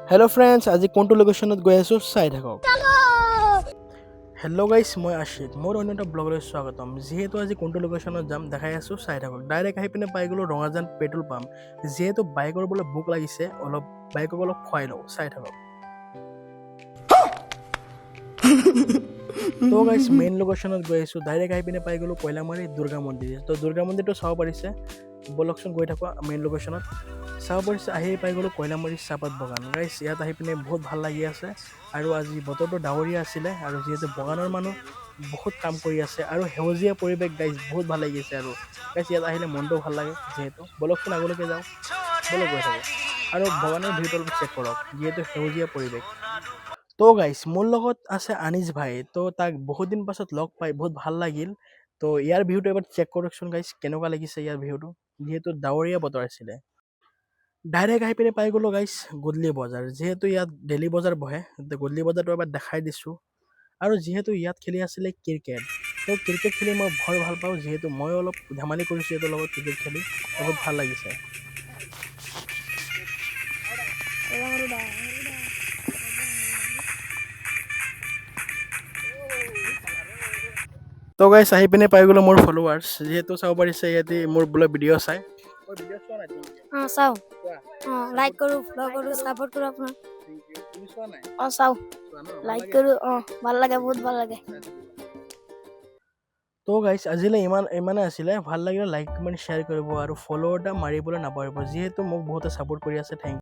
hello friends আজি কোনটো লোকেশনত গৈ আছো চাই থাকক हेलो गाइस মই আশিক মোৰ অন্য এটা ব্লগলৈ স্বাগতম যেহেতু আজি কোনটো লোকেশনত যাম দেখাই আছো চাই থাকক ডাইৰেক্ট আহি পিনে পাই গলো ৰঙাজান পেট্ৰল পাম্প যেহেতু বাইকৰ বলে বুক লাগিছে অলপ বাইকক অলপ খুৱাই লও চাই থাকক তো গাইস মেইন লোকেশনত গৈ আছো ডাইৰেক্ট আহি পিনে পাই গলো কয়লামাৰী দুৰ্গা মন্দিৰ তো দুৰ্গা মন্দিৰটো চাব পাৰিছে বলকচোন গৈ থাকো মেইন লোকেশনত চাব পাৰিছে আহি পাই গলো কয়লামাৰী চাহপাত বাগান গাইস ইয়াত আহি পিনে বহুত ভাল লাগি আছে আৰু আজি বতৰটো ডাৱৰীয়া আছিলে আৰু যেহেতু বাগানৰ মানুহ বহুত কাম কৰি আছে আৰু সেউজীয়া পৰিৱেশ গাইস বহুত ভাল লাগি আছে আৰু গাইস ইয়াত আহিলে মনটো ভাল লাগে যেহেতু বলকচোন আগলৈকে যাওঁ বলক গৈ থাকো আৰু বাগানৰ ভিউটো অলপ চেক কৰক যেহেতু সেউজীয়া পৰিৱেশ তো গাইস মোৰ লগত আছে আনিছ ভাই তো তাক বহুত দিন পাছত লগ পাই বহুত ভাল লাগিল তো ইয়াৰ ভিউটো এবাৰ চেক কৰকচোন গাইস কেনেকুৱা লাগিছে ইয়াৰ ভিউটো যেহেতু ডাৱৰীয়া বতৰ আছিলে ডাইৰেক্ট আহি পিনে পাই গ'লো গাইস গধূলি বজাৰ যেহেতু ইয়াত ডেইলি বজাৰ বহে গধূলি বজাৰটো এবাৰ দেখাই দিছোঁ আৰু যেহেতু ইয়াত খেলি আছিলে ক্ৰিকেট তো ক্ৰিকেট খেলি মই বৰ ভাল পাওঁ যেহেতু মই অলপ ধেমালি কৰিছোঁ সিহঁতৰ লগত ক্ৰিকেট খেলি বহুত ভাল লাগিছে তো গাইস আহি পিনে পাই গ'লো মোৰ ফলোৱাৰ্ছ যেহেতু চাব পাৰিছে ইয়াতে মোৰ বোলে ভিডিঅ' চাই মই ভিডিঅ' চোৱা নাই हाँ साव চোৱা हाँ लाइक करो फॉलो करो सपोर्ट करो अपना থেংক ইউ তুমি চোৱা নাই और साव চোৱা ন लाइक करो ভাল লাগে বহুত ভাল লাগে তো গাইছ আজিলৈ ইমানে আছিলে ভাল লাগিলে লাইক কমেণ্ট শ্বেয়াৰ কৰিব আৰু ফ'ল' এটা মাৰিবলৈ নাপাহৰিব যিহেতু মোক বহুতে ছাপোৰ্ট কৰি আছে থেংক